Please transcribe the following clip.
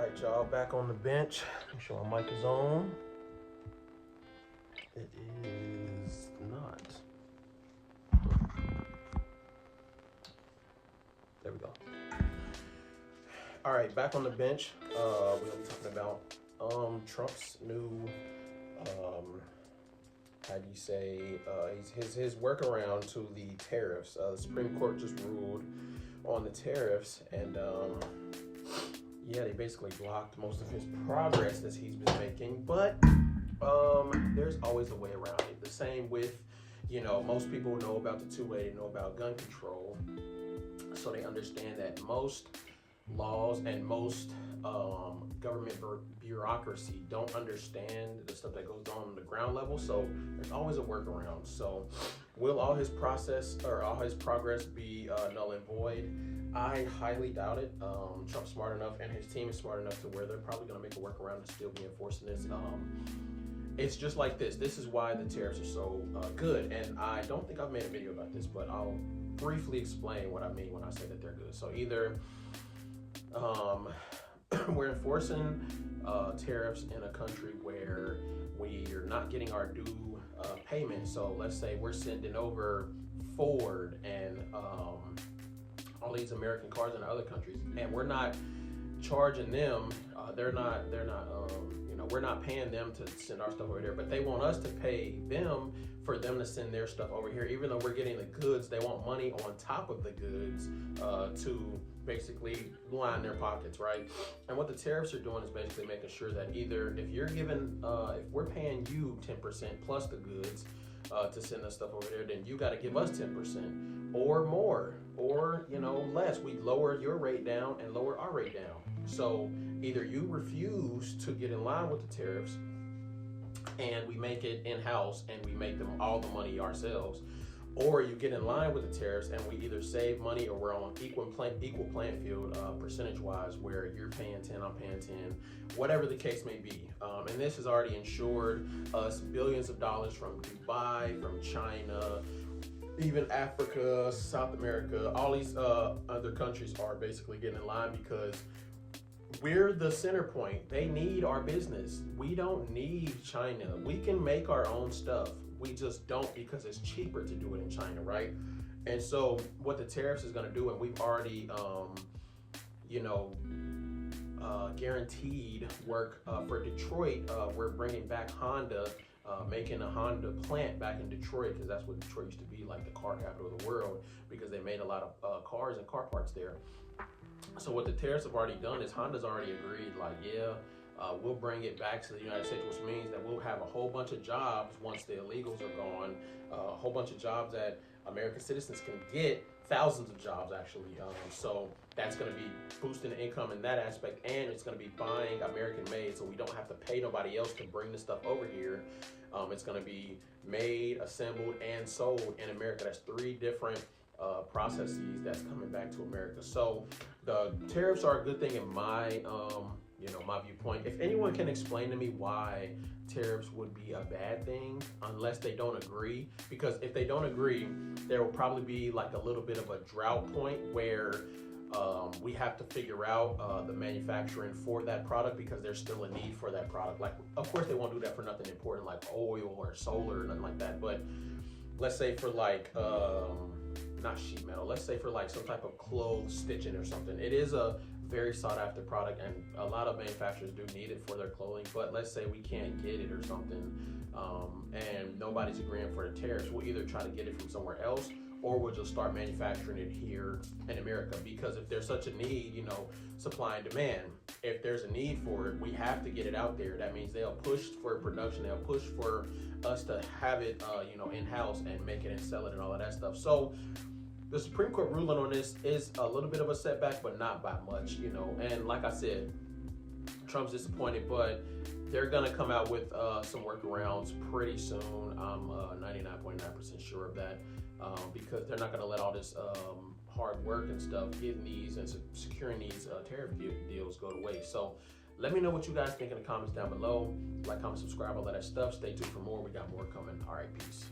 Alright, y'all, back on the bench. Make sure my mic is on. It is not. There we go. Alright, back on the bench. We're gonna be talking about Trump's new how do you say his workaround to the tariffs. The Supreme Court just ruled on the tariffs, and yeah, they basically blocked most of his progress that he's been making, but there's always a way around it. The same with, most people know about the two-way, they know about gun control, so they understand that most laws and most government bureaucracy don't understand the stuff that goes on the ground level, so there's always a workaround. So will all his progress be null and void? I highly doubt it. Trump's smart enough and his team is smart enough to where they're probably going to make a workaround to still be enforcing this. It's just like this. This is why the tariffs are so good, and I don't think I've made a video about this, but I'll briefly explain what I mean when I say that they're good. So either we're enforcing tariffs in a country where we're not getting our due payment. So let's say we're sending over Ford and all these American cars in other countries, and we're not charging them. We're not paying them to send our stuff over there, but they want us to pay them for them to send their stuff over here. Even though we're getting the goods, they want money on top of the goods to basically line their pockets, right? And what the tariffs are doing is basically making sure that either if we're paying you 10% plus the goods to send us stuff over there, then you got to give us 10% or more, or less. We lower your rate down and lower our rate down. So either you refuse to get in line with the tariffs and we make it in-house and we make them all the money ourselves, or you get in line with the tariffs and we either save money or we're on equal playing field percentage-wise, where you're paying 10, I'm paying 10, whatever the case may be. And this has already insured us billions of dollars from Dubai, from China, even Africa, South America. All these other countries are basically getting in line because we're the center point. They need our business. We don't need China. We can make our own stuff. We just don't, because it's cheaper to do it in China, right? And so what the tariffs is going to do, and we've already, guaranteed work for Detroit. We're bringing back Honda, making a Honda plant back in Detroit, because that's what Detroit used to be, like the car capital of the world, because they made a lot of cars and car parts there. So what the tariffs have already done is Honda's already agreed, like, yeah, we'll bring it back to the United States, which means that we'll have a whole bunch of jobs once the illegals are gone, a whole bunch of jobs that American citizens can get, thousands of jobs actually. So that's going to be boosting the income in that aspect, and it's going to be buying American made, so we don't have to pay nobody else to bring the stuff over here. It's going to be made, assembled, and sold in America. That's three different processes that's coming back to America. So the tariffs are a good thing in my my viewpoint. If anyone can explain to me why tariffs would be a bad thing, unless they don't agree, because if they don't agree, there will probably be like a little bit of a drought point where we have to figure out the manufacturing for that product, because there's still a need for that product. Like, of course they won't do that for nothing important like oil or solar or nothing like that, but let's say for like not sheet metal, let's say for like some type of clothes stitching or something. It is a very sought after product, and a lot of manufacturers do need it for their clothing, but let's say we can't get it or something, and nobody's agreeing for the tariffs. We'll either try to get it from somewhere else, or we'll just start manufacturing it here in America, because if there's such a need, supply and demand, if there's a need for it, we have to get it out there. That means they'll push for production, they'll push for us to have it, in-house and make it and sell it and all of that stuff. So the Supreme Court ruling on this is a little bit of a setback, but not by much, and like I said, Trump's disappointed, but they're gonna come out with some workarounds pretty soon. I'm 99.9% sure of that, because they're not gonna let all this hard work and stuff, getting these and securing these tariff deals go to waste. So let me know what you guys think in the comments down below. Like, comment, subscribe, all that stuff. Stay tuned for more. We got more coming. All right, peace.